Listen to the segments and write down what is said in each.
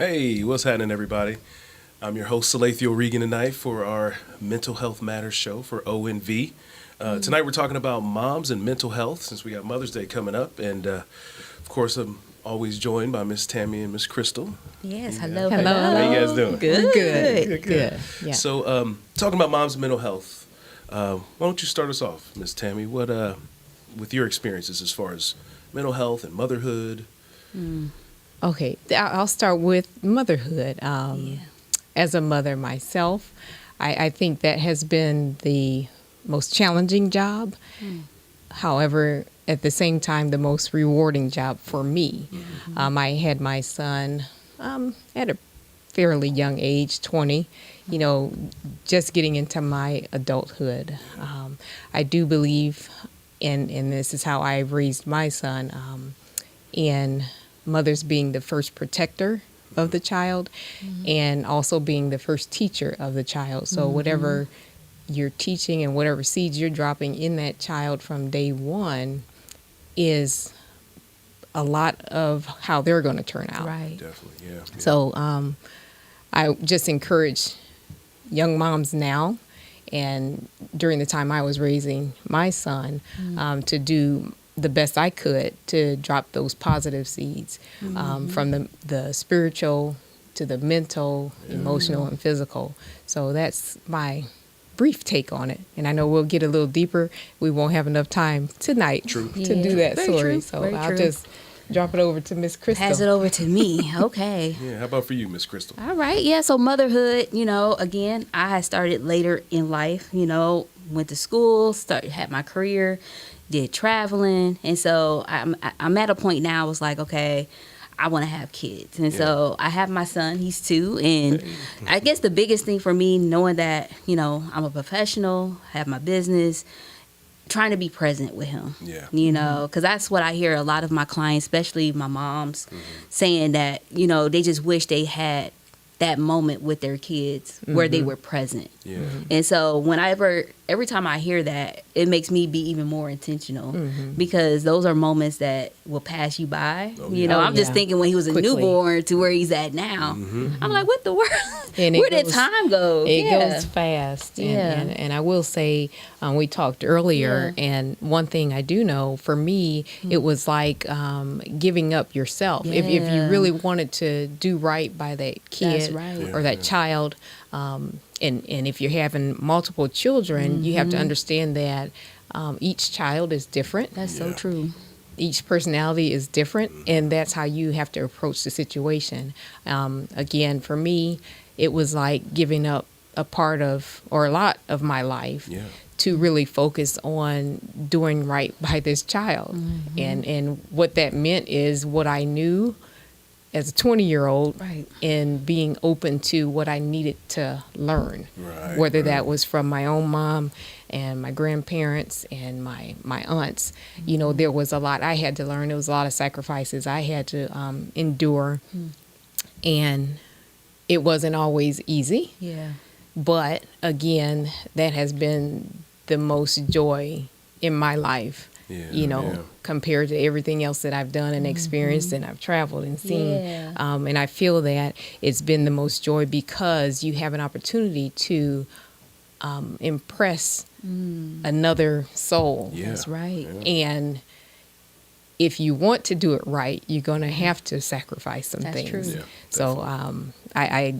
Hey, what's happening, everybody? I'm your host, Salathiel Reagan, tonight for our Mental Health Matters show for ONV. Tonight we're talking about moms and mental health since we got Mother's Day coming up. And, of course, I'm always joined by Miss Tammy and Miss Crystal. Yes, Yeah. hello. How you guys doing? Good. Yeah. So, talking about moms and mental health, why don't you start us off, Miss Tammy? What, with your experiences as far as mental health and motherhood? Okay, I'll start with motherhood. As a mother myself, I think that has been the most challenging job. However, at the same time, the most rewarding job for me. I had my son at a fairly young age, 20, just getting into my adulthood. I do believe, and this is how I raised my son, in mothers being the first protector of the child and also being the first teacher of the child. So whatever you're teaching and whatever seeds you're dropping in that child from day one is a lot of how they're going to turn out. Right. Definitely, yeah. So I just encourage young moms now and during the time I was raising my son to do the best I could to drop those positive seeds from the spiritual to the mental, emotional, and physical. So that's my brief take on it. And I know we'll get a little deeper. We won't have enough time tonight to do that Very story. true. So Very I'll true. just drop it over to Miss Crystal. Pass it over to me. Okay. Yeah, how about for you, Miss Crystal? All right. Yeah. So motherhood, again, I had started later in life, went to school, had my career, did traveling. And so I'm at a point now, I was like, okay, I want to have kids. And so I have my son, he's 2. And I guess the biggest thing for me, knowing that, I'm a professional, have my business, trying to be present with him. Yeah. Because that's what I hear a lot of my clients, especially my moms, saying that, they just wish they had that moment with their kids where they were present. Yeah. And so every time I hear that, it makes me be even more intentional because those are moments that will pass you by. I'm just thinking when he was a Quickly. newborn to where he's at now. I'm like, what the world? And Where did time go? It goes fast. And I will say, we talked earlier, and one thing I do know, for me, it was like giving up yourself. If you really wanted to do right by that kid or that child, and if you're having multiple children, you have to understand that each child is different. That's so true. Each personality is different, and that's how you have to approach the situation. Again, for me, it was like giving up a part of, or a lot of my life to really focus on doing right by this child. And what that meant is what I knew as a 20-year-old and being open to what I needed to learn, whether that was from my own mom and my grandparents and my aunts. There was a lot I had to learn. There was a lot of sacrifices I had to endure. And it wasn't always easy. Yeah. But again, that has been the most joy in my life. Compared to everything else that I've done and experienced and I've traveled and seen. And I feel that it's been the most joy because you have an opportunity to impress another soul. That's right. And if you want to do it right, you're going to have to sacrifice some That's things. true. So I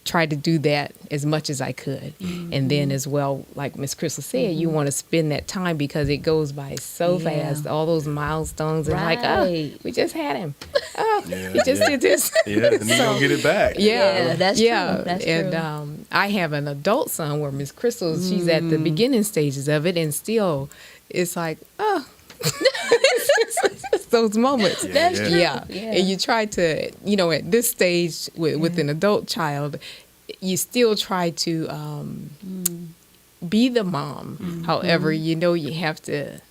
tried to do that as much as I could. And then as well, like Miss Crystal said, you want to spend that time because it goes by so fast, all those milestones and like, we just had him. We just did this. Yeah, and then you'll get it back. That's true. That's true. And I have an adult son where Miss Crystal, she's at the beginning stages of it, and still it's like, it's those moments. That's true. Yeah. And you try to, at this stage with an adult child, you still try to be the mom. However, you have to,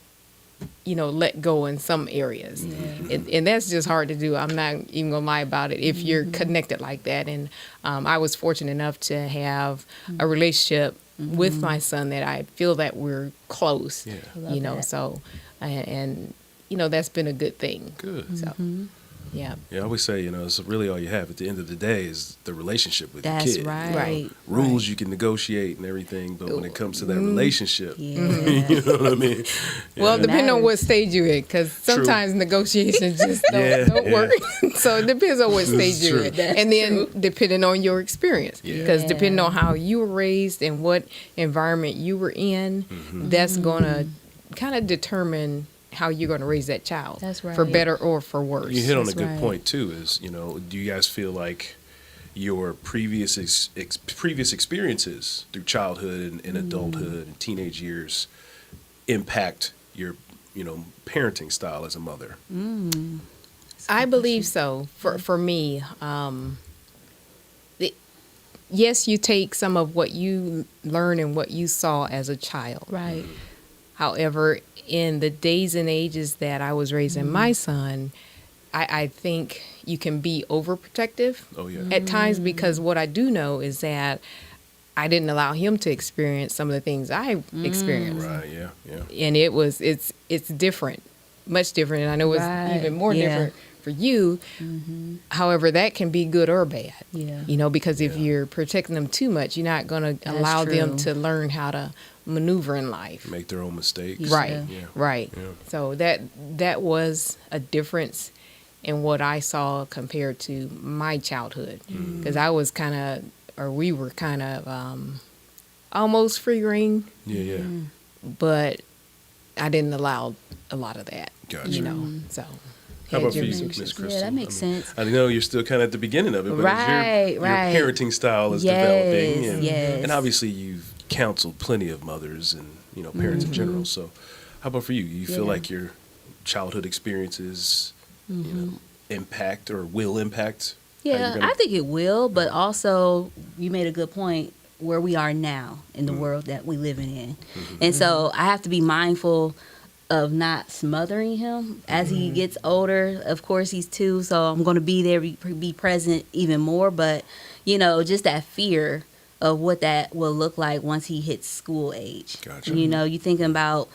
let go in some areas. And that's just hard to do. I'm not even going to lie about it if you're connected like that. And I was fortunate enough to have a relationship with my son that I feel that we're close, Love that. so, and that's been a good thing. Good. So. Yeah. Yeah, I always say, it's really all you have at the end of the day is the relationship with That's your kid. right. Right. Rules you can negotiate and everything, but when it comes to that relationship, Yeah. you know what I mean? Well, Yeah. depending on what Matters. stage you're in, because sometimes negotiations just Yeah, don't yeah. work. So it depends on what stage is you're true. in. That's And then true. depending on your experience. Yeah. Because Yeah. depending on how you were raised and what environment you were in, that's going to kind of determine how you're going to raise that child. That's For right. better or for worse. You hit on a That's good right. point too. Is do you guys feel like your previous previous experiences through childhood and adulthood and teenage years impact your parenting style as a mother? I believe so. For me, yes, you take some of what you learn and what you saw as a child. Right. However, in the days and ages that I was raising my son, I think you can be overprotective Oh yeah. at times, because what I do know is that I didn't allow him to experience some of the things I experienced. Right. Yeah. Yeah. And it's different, much different. And I know it's Right. even more Yeah. different for you. However, that can be good or bad. Yeah. Because if Yeah. you're protecting them too much, you're not going to That's allow them true. to learn how to maneuver in life. Make their own mistakes. Right, Yeah. right. Yeah. So that was a difference in what I saw compared to my childhood, because I was we were kind of almost free reign, Yeah. Yeah. but I didn't allow a lot of that. Gotcha. So. How about for had you, your Miss restrictions. Crystal? Yeah, that makes sense. I know you're still kind of at the beginning of it, but Right, as right. your parenting style is Yes, developing, and, yes. and obviously you've counseled plenty of mothers and parents in general. So, how about for you? You feel Yeah. like your childhood experiences, impact or will impact? how Yeah, you're gonna- I think it will, but also you made a good point where we are now in the world that we living in. And so I have to be mindful of not smothering him as he gets older. Of course, he's 2, so I'm going to be there, be present even more. But, just that fear of what that will look like once he hits school age. Gotcha. You thinking about,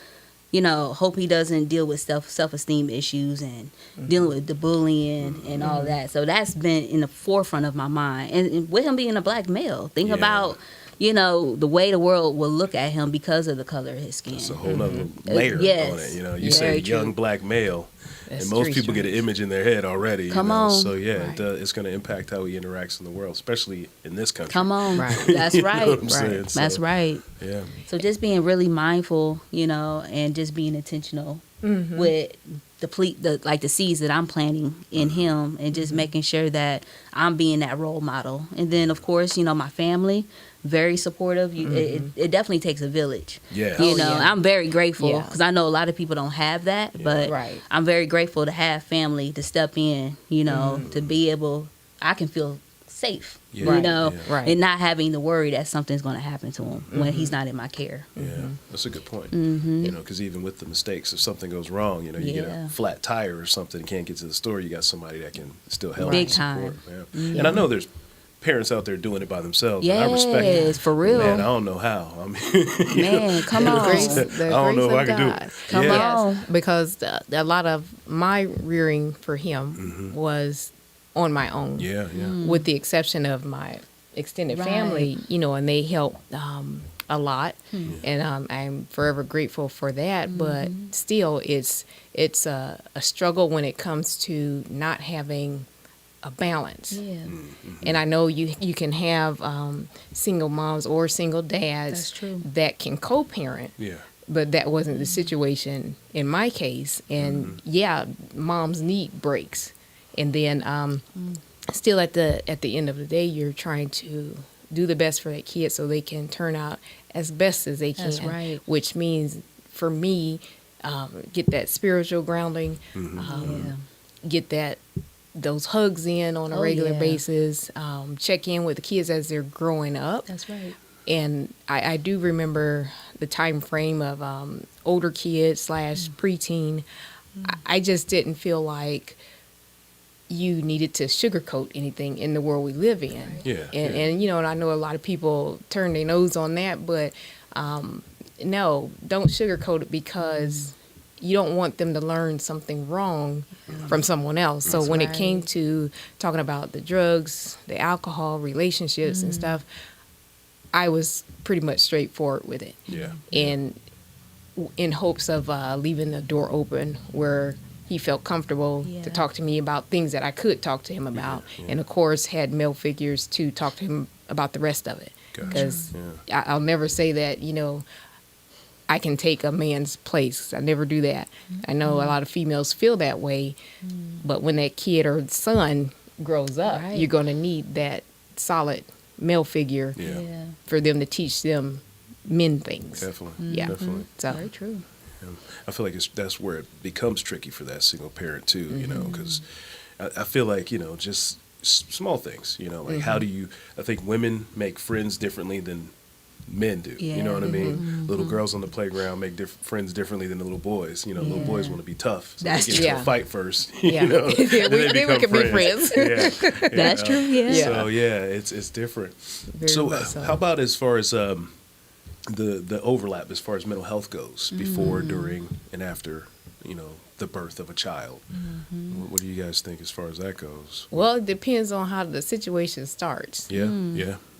hope he doesn't deal with self-esteem issues and dealing with the bullying and all that. So that's been in the forefront of my mind. And with him being a black male, think Yeah. about, the way the world will look at him because of the color of his skin. It's a whole nother layer yes. on it. You Yeah, say very young true. black male, That's and most very people get an strange. image in their head already. Come on. So yeah, Right. it's going to impact how he interacts in the world, especially in this country. Come on. Right. That's You know right. what I'm saying? That's So, right. Yeah. So just being really mindful, and just being intentional with the seeds that I'm planting in him, and just making sure that I'm being that role model. And then of course, my family, very supportive. It definitely takes a village. Yeah. Oh, yeah. I'm very grateful Yeah. because I know a lot of people don't have that, but Right. I'm very grateful to have family to step in, to be able, I can feel safe, Yeah. Right. yeah. Right. and not having to worry that something's going to happen to him when he's not in my care. Yeah, that's a good point. Mm-hmm. Because even with the mistakes, if something goes wrong, you get Yeah. a flat tire or something, you can't get to the store, you got somebody that can still help Big and support. time. Yeah. And I know there's parents out there doing it by themselves. And I respect it. Yes, for real. Man, I don't know how. I mean, Man, come on. Grace- I don't know if I grace could of do God. it. Come Yeah. on. Because a lot of my rearing for him was on my own. Yeah, yeah. With the exception of my extended Right. family, and they helped a lot, and I'm forever grateful for that. But still, it's a struggle when it comes to not having a balance. Yeah, And I know you can have single moms or single dads That's true. that can co-parent. Yeah. But that wasn't the situation in my case. And yeah, moms need breaks. And then still at the end of the day, you're trying to do the best for that kid so they can turn out as best as they can. That's right. Which means for me, get that spiritual grounding, get those hugs in on a Oh, regular yeah. basis, check in with the kids as they're growing up. that's right. And I do remember the time frame of older kids / preteen. I just didn't feel like you needed to sugarcoat anything in the world we live in. Yeah, And and I know a lot of people turn their nose on that, but no, don't sugarcoat it, because you don't want them to learn something wrong from someone else. So when it came to talking about the drugs, the alcohol, relationships and stuff, I was pretty much straightforward with it. Yeah. And in hopes of leaving the door open where he felt comfortable to talk to me about things that I could talk to him about. And of course had male figures to talk to him about the rest of it. Because I'll never say that, you know, I can take a man's place. I never do that. I know a lot of females feel that way, but when that kid or son grows up, you're going to need that solid male figure for them to teach them men things. Definitely. Yeah. Definitely. So Very true. I feel like that's where it becomes tricky for that single parent too, you know, because I feel like, you know, just small things, you know, like how do you, I think women make friends differently than men do. You know what I mean? Little girls on the playground make friends differently than the little boys. You know, little boys want to be tough. So That's they get into a fight first. Yeah. You know, Then we become can be friends. Yeah. That's true. Yeah. So it's different. Very So much so. how about as far as the overlap as far as mental health goes before, during, and after, you know, the birth of a child? What do you guys think as far as that goes? Well, it depends on how the situation starts. Yeah,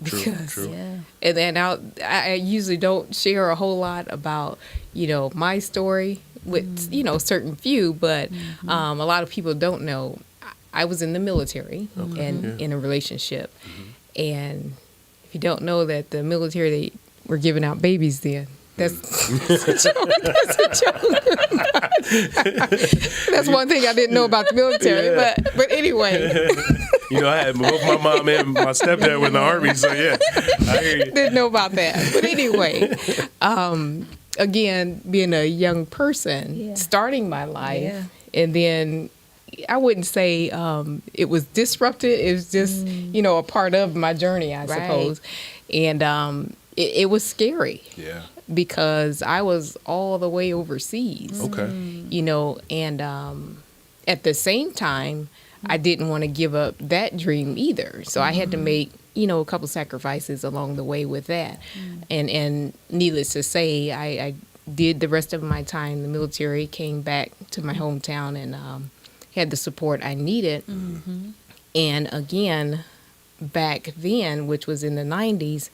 true, Because- true. Yeah. And then I usually don't share a whole lot about, you know, my story with, you know, certain few, but a lot of people don't know. I was in the military and in a relationship. And if you don't know that the military, they were giving out babies then. That's a joke. That's a joke. That's one thing I didn't know about the military. But anyway. You know, I had both my mom and my stepdad were in the Army, so yeah, I hear you. Didn't know about that. But anyway, again, being a young person, starting my life, and then I wouldn't say it was disrupted. It was just, you know, a part of my journey, I suppose. And it was scary. Yeah. Because I was all the way overseas. Okay. You know, and at the same time, I didn't want to give up that dream either. So I had to make, you know, a couple sacrifices along the way with that. And needless to say, I did the rest of my time in the military, came back to my hometown and had the support I needed. And again, back then, which was in the 90s,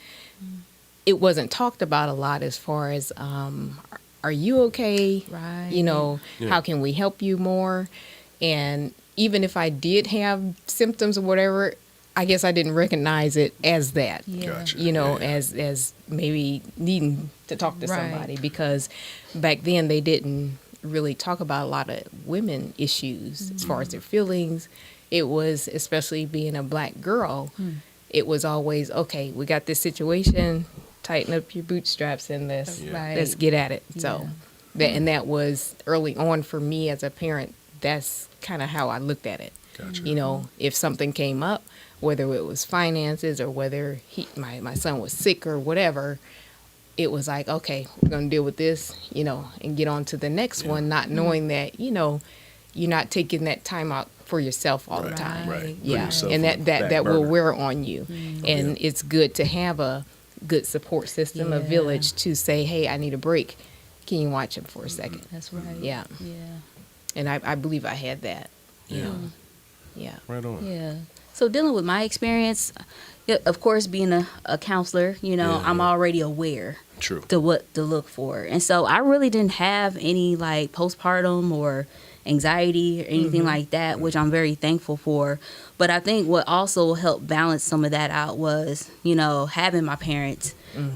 it wasn't talked about a lot as far as, are you okay? Right. You know, how can we help you more? And even if I did have symptoms or whatever, I guess I didn't recognize it as that. Gotcha. You know, Yeah. as maybe needing to talk to somebody, because back then they didn't really talk about a lot of women issues as far as their feelings. It was, especially being a black girl, it was always, okay, we got this situation, tighten up your bootstraps and let's get at it. So that was early on for me as a parent. That's kind of how I looked at it. Gotcha. You know, if something came up, whether it was finances or whether my son was sick or whatever, it was like, okay, we're going to deal with this, you know, and get on to the next one, not knowing that, you know, you're not taking that time out for yourself all the time. Right. Put Yeah. yourself And on the that back will burner. wear on you. And it's good to have a good support system, a village to say, hey, I need a break. Can you watch him for a second? That's right. Yeah. Yeah. And I believe I had that. You know. Yeah. Right on. Yeah. So dealing with my experience, of course, being a counselor, you know, I'm already aware True. to what to look for. And so I really didn't have any like postpartum or anxiety or anything like that, which I'm very thankful for. But I think what also helped balance some of that out was, you know, having my parents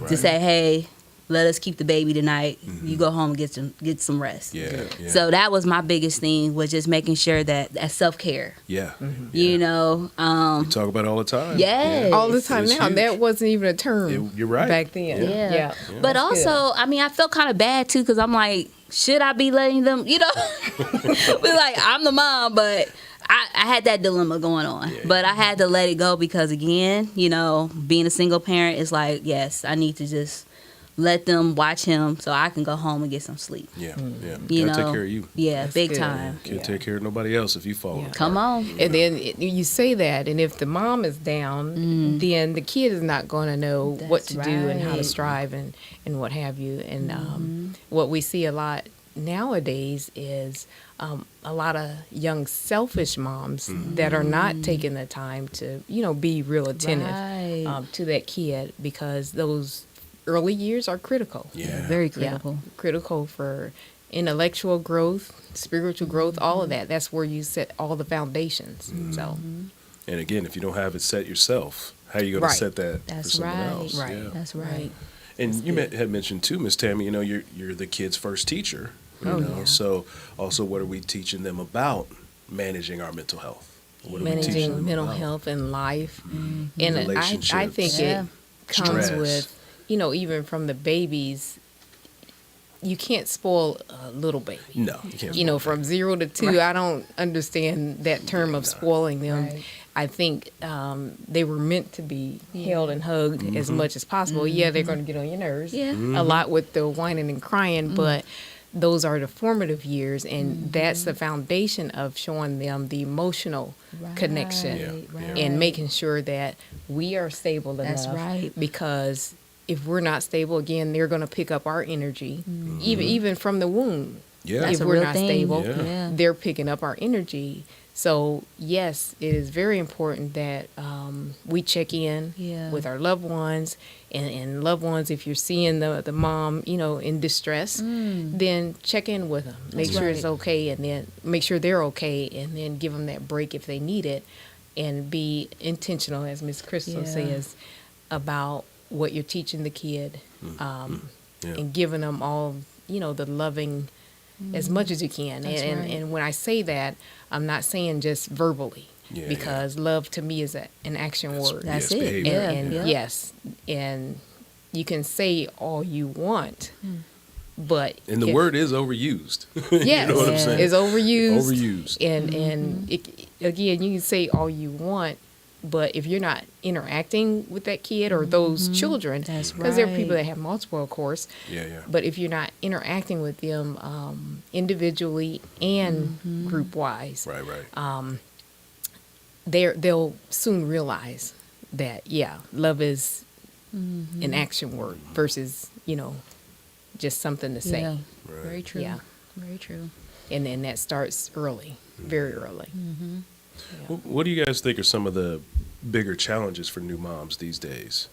to say, hey, let us keep the baby tonight. You go home and get some rest. Yeah. So that was my biggest thing, was just making sure that self-care. Yeah. You know, We talk about it all the time. Yes. All the time It's now. huge. That wasn't even a term You're right. back then. Yeah. But That's also, I mean, I felt kind of bad too, because I'm like, should I be letting them, you know? Be like, I'm the mom, but I had that dilemma going on. But I had to let it go because, again, you know, being a single parent is like, yes, I need to just let them watch him so I can go home and get some sleep. Yeah. You Gotta know, take care of you. Yeah, That's big good. time. Can't take care of nobody else if you fall. apart. Come on. And then you say that, and if the mom is down, then the kid is not going to know what That's to do and how to right. strive and what have you. And what we see a lot nowadays is a lot of young selfish moms that are not taking the time to, be real attentive Right. to that kid, because those early years are critical. Yeah. Very Yeah, critical. critical for intellectual growth, spiritual growth, all of that. That's where you set all the foundations. So, And again, if you don't have it set yourself, how are you going Right. to set that for That's someone right. else? Right. Yeah. That's right. And That's you good. had mentioned too, Miss Tammy, you're the kid's first teacher. Oh, yeah. So also, what are we teaching them about managing our mental health? What are we teaching managing them mental about? health and life. And I think Yeah. it comes Stress. with, even from the babies, you can't spoil a little baby. No, you can't. From 0 to 2, I don't understand that term of spoiling them. Right. I think they were meant to be held and hugged as much as possible. Yeah, they're going to get on your nerves Yeah. a lot with the whining and crying, but those are the formative years, and that's the foundation of showing them the emotional connection Yeah, yeah. and making sure that we are stable That's enough. right. Because if we're not stable, again, they're going to pick up our energy, even from the womb. Yeah. That's If a we're real not thing. stable, Yeah. they're picking up our energy. So yes, it is very important that we check in Yeah. with our loved ones, and loved ones. If you're seeing the mom, in distress, then check in with them. Make sure it's okay, and then make sure they're okay, and then give them that break if they need it, and be intentional, as Miss Crystal Yeah. says, about what you're teaching the kid, Yeah. and giving them all, the loving as much as you can. That's and, right. and when I say that, I'm not saying just verbally, Yeah, because love to me is an action word. That's Yes, it. behavior. And Yeah. yes, and you can say all you want, but And the if- word is overused. yes, You know what I'm Yeah. saying? is overused. Overused. And again, you can say all you want, but if you're not interacting with that kid or those children, That's because there are people right. that have multiple, of course, Yeah, yeah. but if you're not interacting with them individually and group wise, Right, right. they'll soon realize that love is an action word versus just something to say. Yeah. Right. Very true. Yeah. Very true. And then that starts early, very early. What do you guys think are some of the bigger challenges for new moms these days?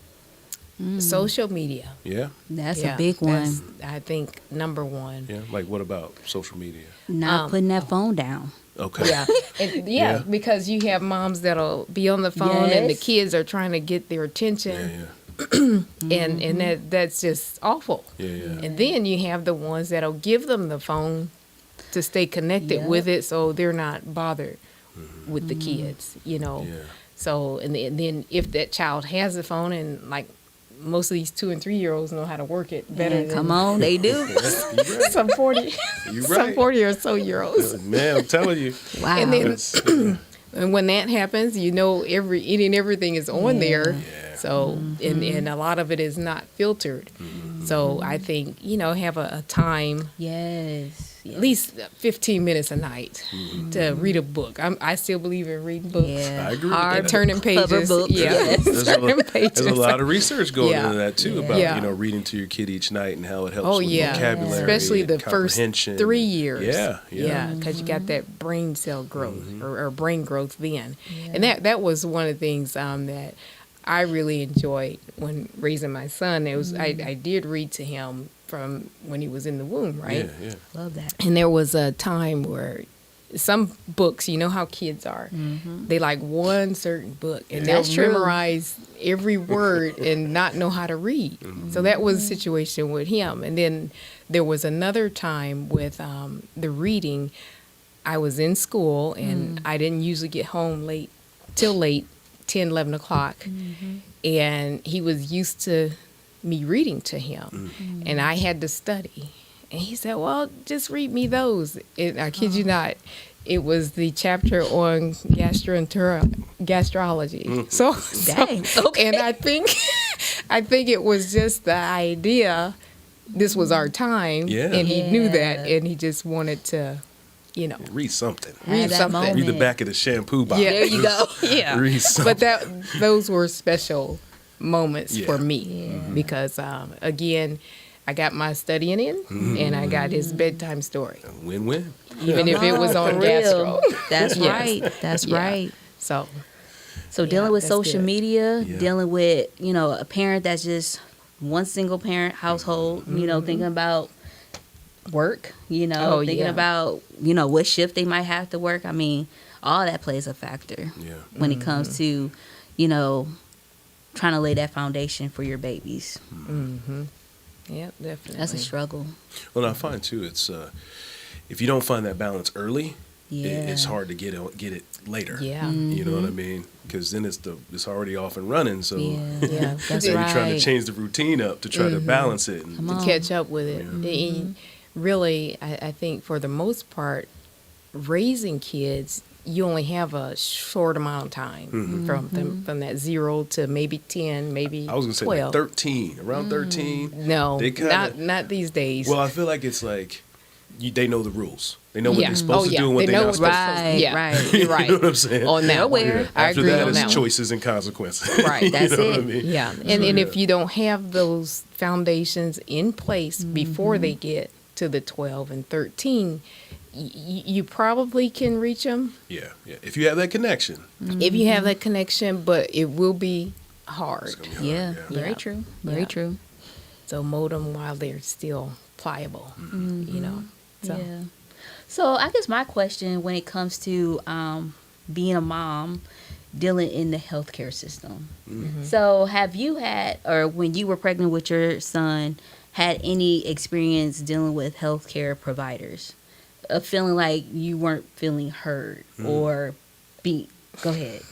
Social media. Yeah, That's Yeah, a big one. that's, I think, number one. yeah. Like, what about social media? Not putting that phone down. Okay. Yeah. And Yeah. because you have moms that'll be on the phone and the Yes. kids are trying to get their Yeah, attention, yeah, and that's just awful. yeah, yeah. And then you have the ones that'll give them the phone to stay connected Yep. with it, so they're not bothered with the kids, Yeah. So, and then if that child has the phone, and like most of these 2 and 3-year-olds know how to work it better Man, than come on, they do. You're right. some 40, You're some right. 40 or so year olds. Man, I'm telling you. Wow. And then It's- And when that happens, everything is on there. Yeah. So, and a lot of it is not filtered. So I think, have a time, yes. at least 15 minutes a night to read a book. I still believe in reading books. Yeah. I agree with Hard that. turning pages. Cover books. Yeah. Yes. Turning pages. There's a lot of research going Yeah. into that too about Yeah. reading to your kid each night and how it helps Oh, with yeah. vocabulary, Especially and the first comprehension. 3 years. Yeah, yeah. Yeah, because you got that brain cell growth or brain growth then. And that was one of the things that I really enjoyed when raising my son. It was I did read to him from when he was in the womb, right? Yeah, yeah. Love that. And there was a time where some books, you know how kids are, they like one certain book and That's they'll true. memorize every word and not know how to read. So that was a situation with him. And then there was another time with the reading. I was in school and I didn't usually get home till late, 10, 11 o'clock. And he was used to me reading to him. And I had to study. And he said, well, just read me those. And I kid you not, it was the chapter on gastrology. So, Dang. Okay. and I think it was just the idea. This was our time, Yeah. and he knew that, Yeah. and he just wanted to, Read something. Have read that something. moment. Read the back of the shampoo bottle. Yeah. There you go. Yeah, Read something. but those were special moments Yeah. for me because again, I got my studying in, and I got his bedtime story, Win-win. even if it was on For gastro. real. That's Yes. right. That's Yeah. right. So So Yeah, dealing with that's social good. media, Yeah. dealing with, a parent that's just one single parent household, thinking about work, Oh, thinking yeah. about, what shift they might have to work. I mean, all that plays a factor Yeah. when it comes to, trying to lay that foundation for your babies. Yep, definitely. That's a struggle. Well, I find too, it's if you don't find that balance early, Yeah. it's hard to get it later. Yeah. You know what I mean? Because then it's already off and running. So Yeah. Yeah. That's you're trying to right. change the routine up to try to balance it. And Come To on. catch up with it. Yeah. And really, I think for the most part, raising kids, you only have a short amount of time from that 0 to maybe 10, maybe I was gonna say 12. like 13, around 13. No, They kinda- not these days. Well, I feel like it's like they know the rules. They know what Yeah. they're supposed Oh, to yeah. do and what They they're know not what supposed they're to. Right, Yeah, right. you're right. You know what I'm saying? On that one. aware. I After agree that, on it's that one. choices and consequences. Right, You that's know what I it. mean? Yeah, So, and yeah. if you don't have those foundations in place before they get to the 12 and 13, you probably can reach them Yeah. If you have that connection, if you have that connection, but it will be hard. it's gonna be hard. Yeah, very Yeah. true. Very Yeah. true. So mold them while they're still pliable, you know. So Yeah. So I guess my question when it comes to being a mom, dealing in the healthcare system. So have you had, or when you were pregnant with your son, had any experience dealing with healthcare providers? Of feeling like you weren't feeling heard or go ahead.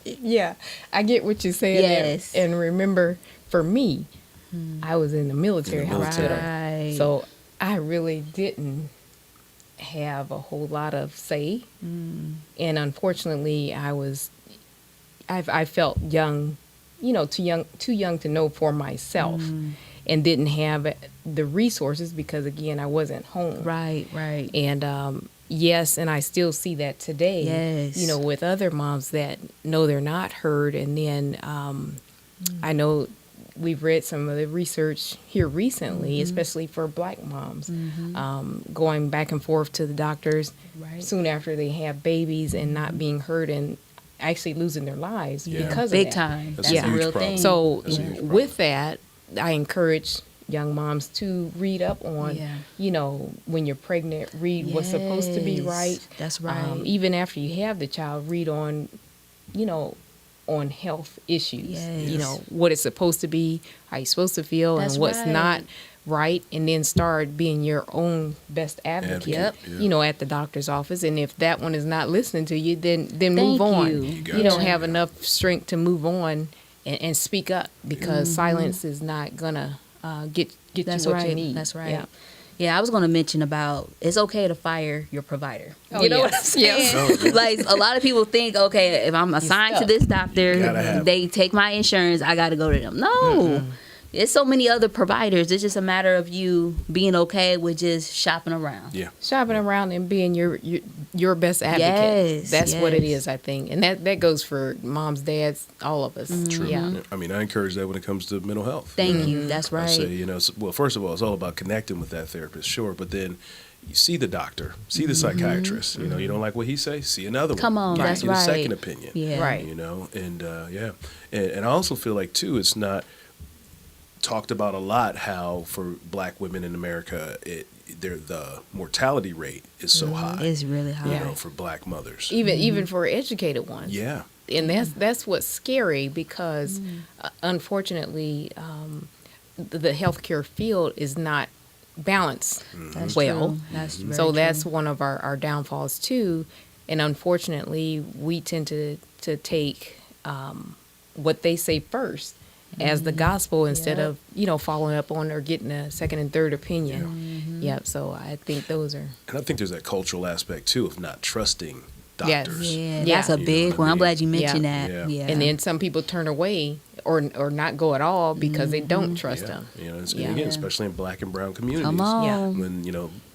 yeah, I get what you're saying. Yes. And remember, for me, I was in the military In the military. hospital, Right. so I really didn't have a whole lot of say. And unfortunately, I felt young, too young to know for myself, and didn't have the resources because again, I wasn't home. Right, right. And yes, and I still see that today. Yes. With other moms that know they're not heard, and then I know we've read some of the research here recently, especially for Black moms, going back and forth to the doctors Right. soon after they have babies and not being heard and actually losing their lives Yeah. because Big of that. time. That's That's a a huge real problem. thing. So That's a huge problem. with that, I encourage young moms to read up on, Yeah. when you're pregnant, read what's supposed to be Yes, right. that's right. Even after you have the child, read on, on health issues. Yes. What it's supposed to be, how you're supposed to feel, That's and what's right. not right, and then start being your own best advocate. Yep. Yeah. At the doctor's office, and if that one is not listening to you, then Thank move on. you. You got You don't to. have enough strength to move on and speak up because silence is not gonna get That's you what right. you need. That's right. Yeah. Yeah, I was going to mention about it's okay to fire your provider. Oh, you know yes. what I'm saying? Yes. Oh, yeah. Like a lot of people think, okay, if I'm assigned to stuck. this doctor, You gotta have they take my insurance, I got to go to them. No. There's so many other providers. It's just a matter of you being okay with just shopping around. Yeah. Shopping around and being your best advocate. Yes, That's what it yes. is, I think, and that goes for moms, dads, all of us. True. Yeah. I mean, I encourage that when it comes to mental health. Thank you. That's I right. say, well, first of all, it's all about connecting with that therapist, sure, but then you see the doctor, see the psychiatrist. You don't like what he say, see another one. Come on, Get that's a right. second opinion. Yeah. Right. And and I also feel like too, it's not talked about a lot how for Black women in America, the mortality rate is so high. It's really high. For Black mothers. Even for educated ones. Yeah. And that's what's scary because unfortunately the healthcare field is not balanced That's well. true. That's very So that's true. one of our downfalls too. And unfortunately, we tend to take what they say first as the gospel instead Yep. of following up on or getting a second and third opinion. Yep. So I think those are And I think there's that cultural aspect too of not trusting Yes. doctors. Yeah, Yeah. that's a You know big what I one. I'm mean? glad you mentioned Yeah. that. Yeah. Yeah. and then some people turn away or not go at all because they don't trust Yeah. them. And Yeah. again, especially in Black and brown communities. Come on. Yeah. When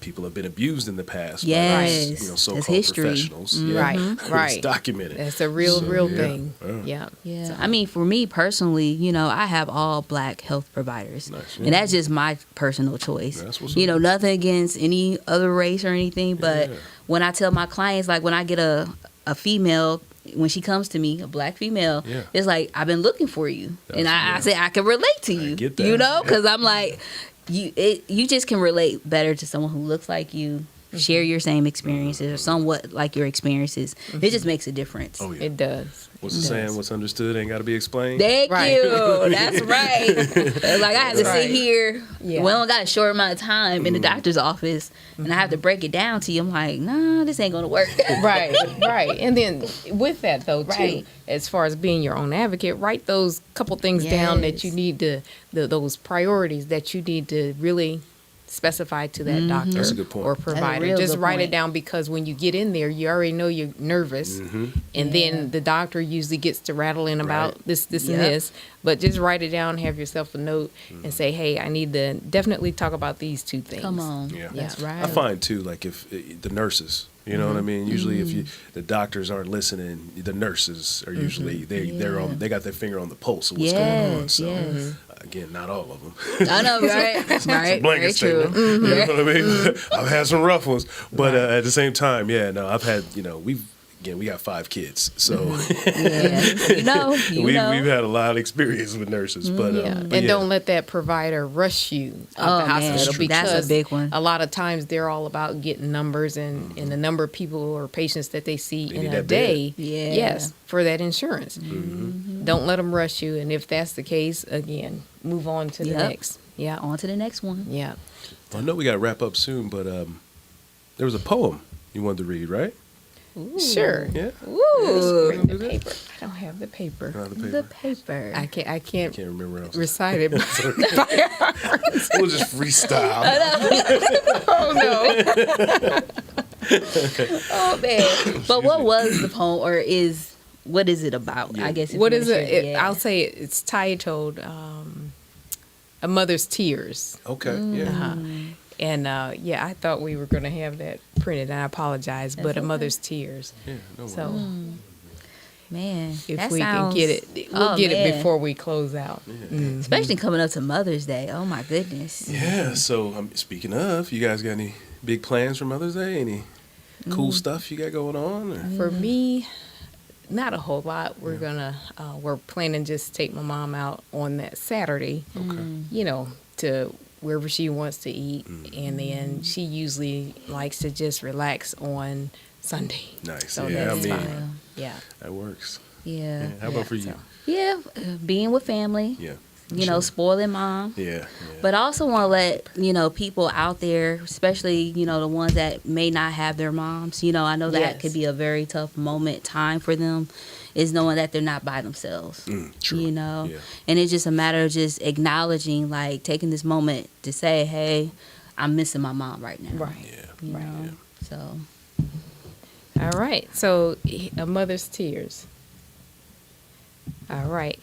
people have been abused in the past Yes. by That's so-called history. professionals. Right, It's right. documented. That's a real So, thing. yeah. Yeah. Yeah, So- I mean, for me personally, I have all black health providers, Nice, yeah. and that's just my personal choice. That's what's You up. know, nothing against any other race or anything, but Yeah. when I tell my clients, like when I get a female, when she comes to me, a black female, Yeah. it's like I've been looking for you, and I That's- say I can relate to you. get that. Because I'm like, you just can relate better to someone who looks like you. Share your same experiences or somewhat like your experiences. It just makes a difference. Oh yeah. It does. What's the saying? What's understood ain't got to be explained. Thank Right. you. That's right. Like I have to Right. sit here. Yeah. We only got a short amount of time in the doctor's office, and I have to break it down to you. I'm like, nah, this ain't gonna work. Right, right. And then with that though, too, Right. as far as being your own advocate, write those couple things down that Yes. you need to, those priorities that you need to really specify to that doctor That's a good point. or That's a provider. real Just good write it point. down, because when you get in there, you already know you're nervous, and then the doctor usually gets to rattling about Right. this, and Yep. this. But just write it down, have yourself a note, and say, hey, I need to definitely talk about these two things. Come on. Yeah. That's right. I find too, like if the nurses, you know what I mean. Usually, if the doctors aren't listening, the nurses are usually they got their finger on the pulse of what's going on. Yes, So yes. again, not all of them. I know, right? It's a Right. blanket Very true. statement. You know what I mean? I've had some rough ones, but at the same time, I've had we got 5 kids, so Yeah. we've had a lot of experience with nurses, but And don't let that provider rush you out the Oh, man. hospital, That's a because big one. a lot of times they're all about getting numbers and the number of people or patients that they see They in need a that day. bed. Yeah. Yes, for that insurance. Don't let them rush you. And if that's the case, again, move on to the Yep. next. Yeah. On to the next one. Yeah. I know we got to wrap up soon, but there was a poem you wanted to read, right? Sure. Yeah. Ooh. Bring the paper. I don't have the paper. Not the paper. The paper. I can't Can't remember else. recite it. We'll just freestyle. Oh no. Oh man. But what was the poem, or what is it about? Yeah. I guess. if What you is wanna it? share- yeah. I'll say it's titled "A Mother's Tears." Okay. Yeah. And I thought we were going to have that printed, and I apologize, but That's "A okay. Mother's Tears." Yeah. No worries. So Man, if that we sounds, can get it, we'll oh, get it man. before we close out. Especially coming up to Mother's Day. Oh my goodness. Yeah. So speaking of, you guys got any big plans for Mother's Day? Any cool stuff you got going on? Or? For me, not a whole lot. We're planning just to take my mom out on that Saturday. Okay. To wherever she wants to eat, and then she usually likes to just relax on Sunday. Nice. So Yeah. I that's mean, fine. Yeah. that works. Yeah. Yeah. How about for you? So- Yeah, being with family. Yeah. Spoiling mom. Yeah. But I also want to let, people out there, especially, the ones that may not have their moms, I know that Yes. could be a very tough time for them, is knowing that they're not by themselves, True. Yeah. Yeah. And it's just a matter of just acknowledging, like taking this moment to say, hey, I'm missing my mom right now. Right. Yeah. You Right. know? So, All right. So, "A Mother's Tears." All right.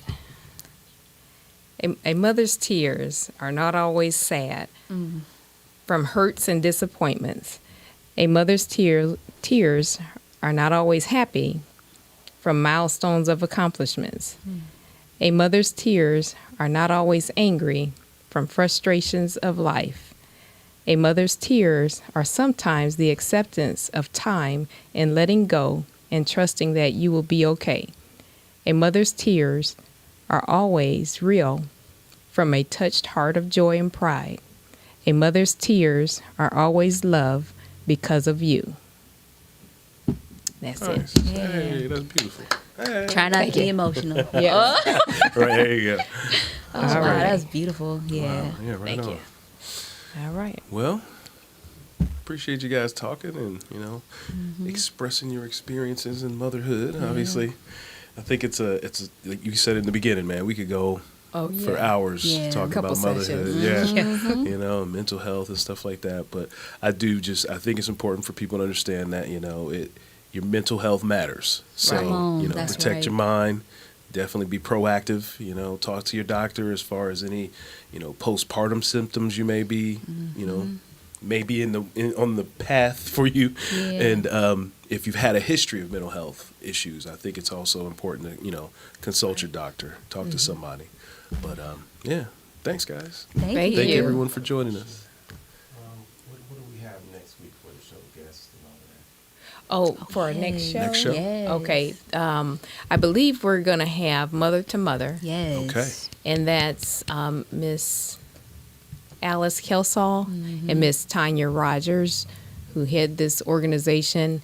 A mother's tears are not always sad from hurts and disappointments. A mother's tears are not always happy from milestones of accomplishments. A mother's tears are not always angry from frustrations of life. A mother's tears are sometimes the acceptance of time and letting go and trusting that you will be okay. A mother's tears are always real from a touched heart of joy and pride. A mother's tears are always love because of you. That's Nice. it. Hey, that's beautiful. Hey. try not to be emotional. Yeah. Right, there you go. Oh, All wow, right. that's beautiful. Yeah. Wow. Yeah, right Thank on. you. All right. Well, appreciate you guys talking and, expressing your experiences in motherhood. Obviously, I think it's like you said in the beginning, man, we could go Oh, for hours Yeah. talking Couple about motherhood. sessions. Yeah. Mental health and stuff like that. But I think it's important for people to understand that, your mental health matters. So, Right. That's protect right. your mind. Definitely be proactive, talk to your doctor as far as any, postpartum symptoms you may be, may be on the path for you, Yeah. and if you've had a history of mental health issues, I think it's also important to consult your doctor, talk to somebody. But yeah, thanks guys. Thank Thank you. Thank you. everyone for joining us. What do we have next week for the show guests and all that? Oh, for our next show? Next show? Yes. Okay. I believe we're going to have Mother to Mother. Yes. Okay. And that's Miss Alice Kelsall and Miss Tanya Rogers, who head this organization.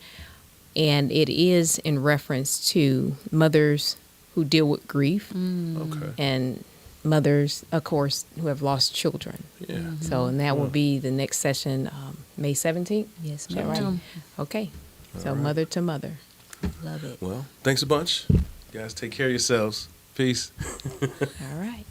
And it is in reference to mothers who deal with grief Okay. and mothers, of course, who have lost children. Yeah. So, and that will be the next session, May 17th. Yes, Is that right? ma'am. Okay. So, All right. Mother to Mother. Love it. Well, thanks a bunch. You guys take care of yourselves. Peace. All right.